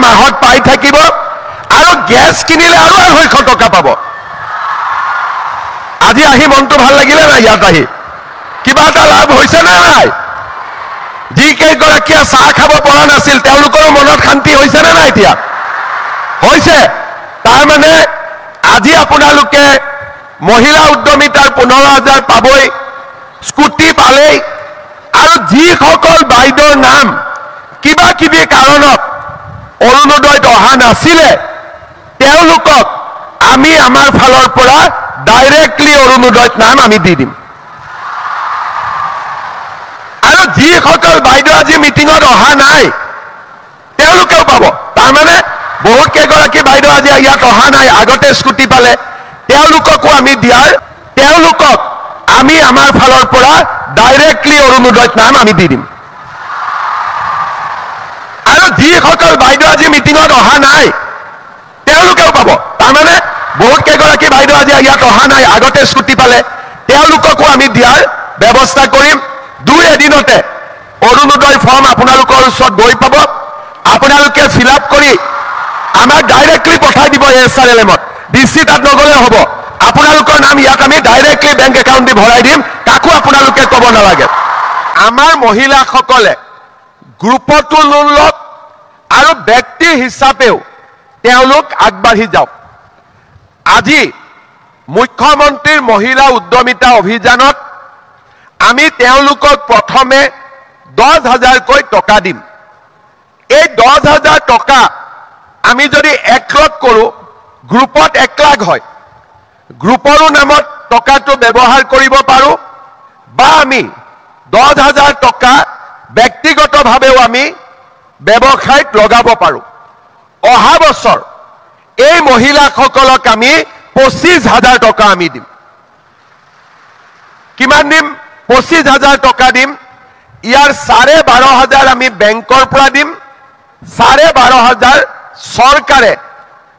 মাহত পাই থাকিব আৰু গ্যাস কিনিলে আৰু 250 টকা পাব আজি আহি মনটো ভাল লাগিলে না ইয়াত আহি কিবা এটা লাভ হৈছে না নাই যি কেইগৰাকীয়ে চাহ খাব পৰা নাছিল তেওঁলোকৰ মনত শান্তি হৈছে না নাই এতিয়া হৈছে তাৰ মানে আজি আপোনালোকে মহিলা উদ্যমিতাৰ 15,000 পাবই স্কুটি পালেই আৰু যিসকল বাইদেউৰ নাম কিবা কিবি কাৰণত অৰুণোদয়ত অহা নাছিলে তেওঁলোকক আমি আমাৰ ফালৰ পৰা ডাইৰেক্টলি অৰুণোদয়ত নাম আমি দি দিম আৰু যিসকল বাইদেউ আজি মিটিঙত অহা নাই তেওঁলোকেও পাব তাৰমানে বহুত কেইগৰাকী বাইদেউ আজি ইয়াত অহা নাই আগতে স্কুটি পালে তেওঁলোককো আমি দিয়াৰ তেওঁলোকক আমি আমাৰ ফালৰ পৰা ডাইৰেক্টলি অৰুণোদয়ত নাম আমি দি দিম আৰু যিসকল বাইদেউ আজি মিটিঙত অহা নাই তেওঁলোকেও পাব তাৰমানে বহুত কেইগৰাকী বাইদেউ আজি ইয়াত অহা নাই আগতে স্কুটি পালে তেওঁলোককো আমি দিয়াৰ ব্যৱস্থা কৰিম 2 এদিনতে অৰুণোদয় ফৰ্ম আপোনালোকৰ ওচৰত গৈ পাব আপোনালোকে ফিল আপ কৰি আমাক ডাইৰেক্টলি পঠাই দিব এছআৰএলএমত ডিসি তাত নগলে হ'ব আপোনালোকৰ নাম ইয়াত আমি ডাইৰেক্টলি বেংক একাউণ্ট দি ভৰাই দিম কাকো আপোনালোকে ক'ব নালাগে আমাৰ মহিলাসকলে গ্ৰুপতো লোন লওক আৰু ব্যক্তি হিচাপেও তেওঁলোক আগবাঢ়ি যাওক আজি মুখ্যমন্ত্ৰীৰ মহিলা উদ্যমিতা অভিযানত আমি তেওঁলোকক প্ৰথমে 10,000 কৈ টকা দিম এই 10,000 টকা আমি যদি 1 লাখ কৰো গ্ৰুপত 1 লাখ হয় গ্ৰুপৰ নামত টকাটো ব্যৱহাৰ কৰিব পাৰো বা আমি 10,000 টকা ব্যক্তিগতভাৱেও আমি ব্যৱসায়ত লগাব পাৰো অহা বছৰ এই মহিলাসকলক আমি 25,000 টকা আমি দিম কিমান দিম 25,000 টকা দিম ইয়াৰ 12,500 আমি বেংকৰ পৰা দিম 12,500 চৰকাৰে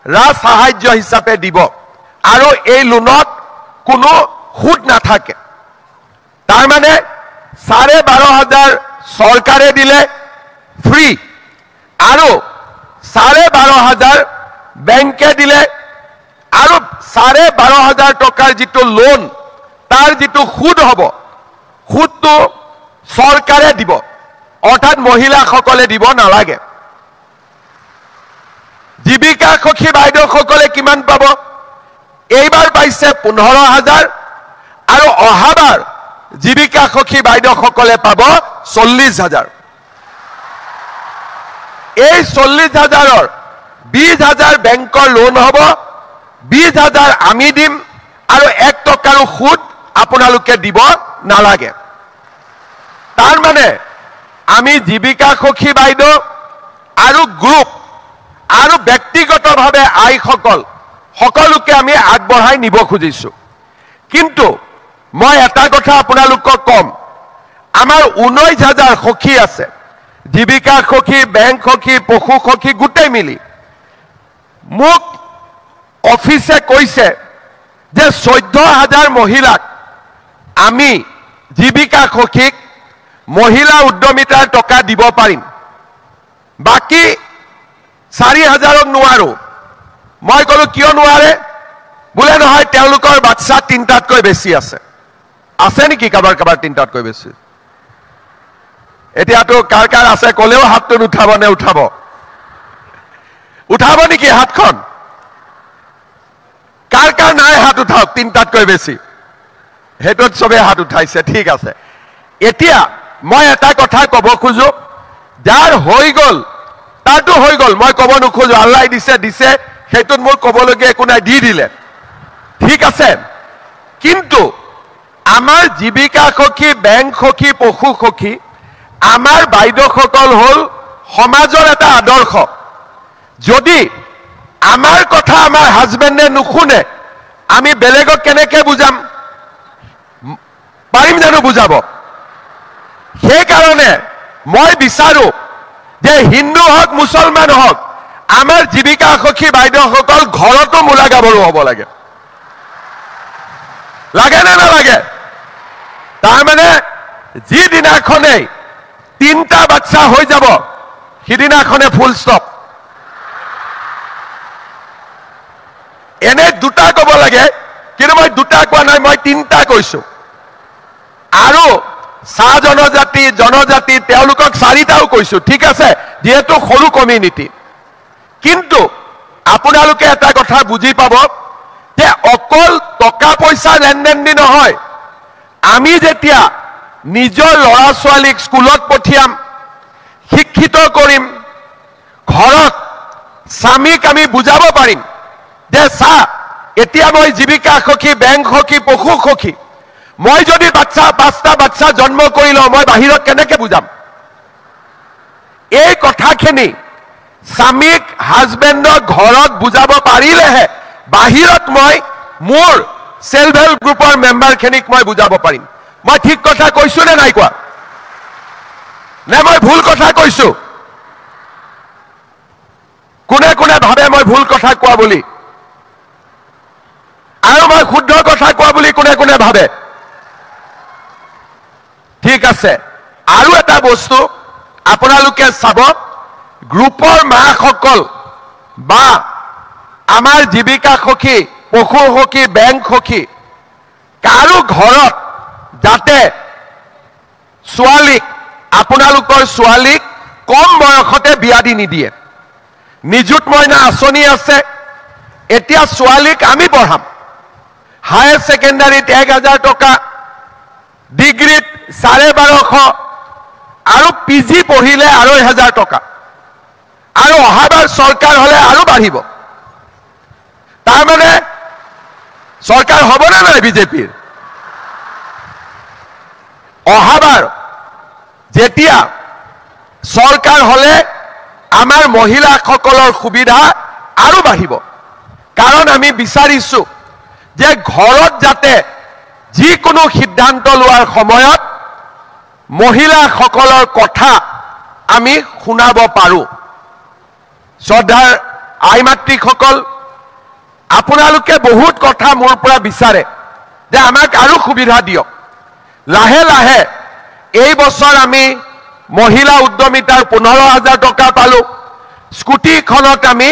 ৰাজ সাহায্য হিচাপে দিব আৰু এই লোনত কোনো সুদ নাথাকে তাৰ মানে 12,500 চৰকাৰে দিলে ফ্ৰী আৰু 12,500 বেংকে দিলে আৰু 12,500 টকাৰ যিটো লোন তাৰ যিটো সুদ হ'ব সুদটো চৰকাৰে দিব অৰ্থাৎ মহিলাসকলে দিব নালাগে জীৱিকা সখী বাইদেউসকলে কিমান পাব এইবাৰ পাইছে 15,000 আৰু অহাবাৰ জীৱিকা সখী বাইদেউসকলে পাব 40,000 এই 40,000ৰ 20,000 বেংকৰ লোন হ'ব 20,000 আমি দিম আৰু 1 টকাৰো সুদ আপোনালোকে দিব নালাগে তাৰ মানে আমি জীৱিকা সখী বাইদেউ আৰু গ্ৰুপ আৰু ব্যক্তিগতভাৱে আইসকল সকলোকে আমি আগবঢ়াই নিব খুজিছো কিন্তু মই এটা কথা আপোনালোকক কম আমাৰ 19,000 সখী আছে জীৱিকা সখী বেংক সখী পশু সখী গোটেই মিলি মোক অফিসে কৈছে যে 14,000 মহিলাক আমি জীৱিকা সখীক মহিলা উদ্যমিতাৰ টকা দিব পাৰিম বাকি 4,000ক নোৱাৰো মই কলো কিয় নোৱাৰে বুলে নহয় তেওঁলোকৰ বাচ্চা 3টাতকৈ বেছি আছে নেকি কাবাৰ 3টাতকৈ বেছি এতিয়াতো কাৰ কাৰ আছে কলেও হাতটো উঠাব নে উঠাব নেকি হাতখন কাৰ কাৰ নাই হাত উঠাওক 3টাতকৈ বেছি হেতত সবে হাত উঠাইছে ঠিক আছে এতিয়া মই এটা কথা কব খুজো যাৰ হৈ গল তাতো হৈ গল মই কব নখোজো আল্লাহ দিছে হেতত মোৰ কবলগে একো নাই দি দিলে ঠিক আছে কিন্তু আমাৰ জীৱিকা সখী বেংক সখী পশু সখী আমাৰ বাইদেউসকল হল সমাজৰ এটা আদৰ্শ যদি আমাৰ কথা আমাৰ হাজবেণ্ডে নুশুনে আমি বেলেগক কেনেকে বুজাম পাৰিম জানো বুজাব সেই কাৰণে মই বিচাৰো যে হিন্দু হক মুছলমান হক আমাৰ জীৱিকা সখী বাইদেউসকল ঘৰতো মূলা গাবৰু হ'ব লাগে না নালাগে তাৰ মানে যি দিনাখনে 3টা বাচ্চা হৈ যাব সিদিনাখনে ফুল ষ্টপ এনে দুটা ক'ব লাগে, কিন্তু মই দুটা কোৱা নাই, মই তিনিটা কৈছো। আৰু চাহ জনজাতি তেওঁলোকক চাৰিটাও কৈছো, ঠিক আছে, যিহেতু সৰু কমিউনিটি। কিন্তু আপোনালোকে এটা কথা বুজি পাব যে অকল টকা পইচা লেনদেন দি নহয়, আমি যেতিয়া নিজৰ ল'ৰা ছোৱালীক স্কুলত পঠিয়াম, শিক্ষিত কৰিম, ঘৰত স্বামীক আমি বুজাব পাৰিম যে চা এতিয়া মই জীৱিকা সখী, বেংক সখী, পশু সখী, মই যদি পাঁচটা বাচ্চা জন্ম কৰি লওঁ, মই বাহিৰত কেনেকে বুজাম? এই কথাখিনি স্বামীক, হাজবেণ্ডক ঘৰত বুজাব পাৰিলেহে বাহিৰত মই মোৰ সেলফ হেল্প গ্ৰুপৰ মেম্বাৰখিনিক মই বুজাব পাৰিম। মই ঠিক কথা কৈছো নে নাই কোৱা? নে মই ভুল কথা কৈছো? কোনে কোনে ভাবে মই ভুল কথা কোৱা বুলি? আৰু মই শুদ্ধ কথা কোৱা বুলি কোনে কোনে ভাবে? ঠিক আছে। আৰু এটা বস্তু আপোনালোকে চাব, গ্ৰুপৰ মাসকল বা আমাৰ জীৱিকা সখী, পশু সখী, বেংক সখী, কাৰো ঘৰত যাতে ছোৱালীক, আপোনালোকৰ ছোৱালীক কম বয়সতে বিয়া দি নিদিয়ে। নিযুত মইনা আঁচনি আছে, এতিয়া ছোৱালীক আমি পঢ়াম। হায়াৰ ছেকেণ্ডাৰীত 1000 টকা, ডিগ্ৰীত 1250, আৰু PG পঢ়িলে 2500 টকা, আৰু অহাবাৰ চৰকাৰ হলে আৰু বাঢ়িব। তাৰমানে চৰকাৰ হ'ব নে নাই বিজেপিৰ? অহাবাৰ যেতিয়া চৰকাৰ হলে আমাৰ মহিলাসকলৰ সুবিধা আৰু বাঢ়িব। কাৰণ আমি বিচাৰিছো যে ঘৰত যাতে যিকোনো সিদ্ধান্ত লোৱাৰ সময়ত মহিলাসকলৰ কথা আমি শুনাব পাৰো। শ্ৰদ্ধাৰ আই মাতৃসকল, আপোনালোকে বহুত কথা মোৰ পৰা বিচাৰে যে আমাক আৰু সুবিধা দিয়ক। লাহে লাহে এই বছৰ আমি মহিলা উদ্যমিতাৰ 15,000 টকা পালো, স্কুটিখনত আমি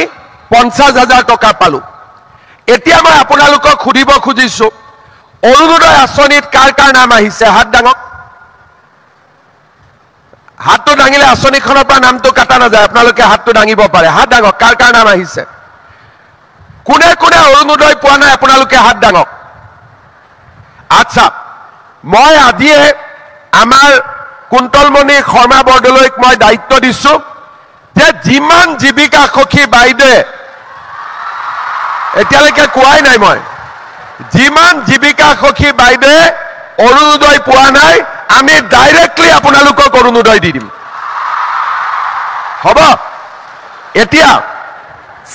50,000 টকা পালো। এতিয়া মই আপোনালোকক সুধিব খুজিছো, অৰুণোদয় আঁচনিত কাৰ কাৰ নাম আহিছে? হাত দাঙক। হাতটো দাঙিলে আঁচনিখনৰ পৰা নামটো কাটা নাযায়, আপোনালোকে হাতটো দাঙিব পাৰে। হাত দাঙক, কাৰ কাৰ নাম আহিছে? কোনে কোনে অৰুণোদয় পোৱা নাই আপোনালোকে হাত দাঙক। আচ্ছা, মই আজিয়ে আমাৰ কুন্তলমণি শৰ্মা বৰদলৈক মই দায়িত্ব দিছো যে যিমান জীৱিকা সখী বাইদেৱে, এতিয়ালৈকে কোৱাই নাই মই, যিমান জীৱিকা সখী বাইদেৱে অৰুণোদয় পোৱা নাই, আমি ডাইৰেক্টলি আপোনালোকক অৰুণোদয় দি দিম। হ'ব? এতিয়া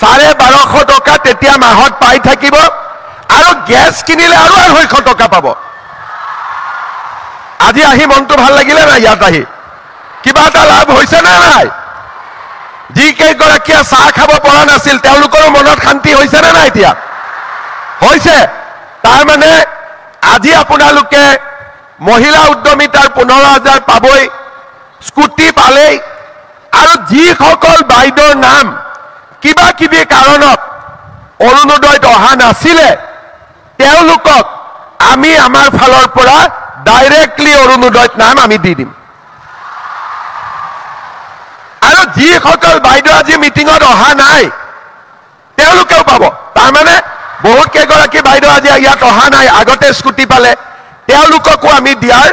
1250 টকা তেতিয়া মাহত পাই থাকিব, আৰু গেছ কিনিলে আৰু 250 টকা পাব। আজি আহি মনটো ভাল লাগিলে নাই? ইয়াত আহি কিবা এটা লাভ হৈছে নে নাই? যিকেইগৰাকীয়ে চাহ খাব পৰা নাছিল তেওঁলোকৰো মনত শান্তি হৈছে নে নাই? এতিয়া হৈছে। তাৰমানে আজি আপোনালোকে মহিলা উদ্যমিতাৰ 15,000 পাবই, স্কুটি পালেই, আৰু যিসকল বাইদেউৰ নাম কিবা কিবি কাৰণত অৰুণোদয়ত অহা নাছিলে তেওঁলোকক আমি আমাৰ ফালৰ পৰা ডাইৰেক্টলি অৰুণোদয়ত নাম আমি দি দিম। আৰু যিসকল বাইদেউ আজি মিটিঙত অহা নাই তেওঁলোকেও পাব। তাৰমানে বহুত কেইগৰাকী বাইদেউ আজি ইয়াত অহা নাই, আগতে স্কুটি পালে, তেওঁলোককো আমি দিয়াৰ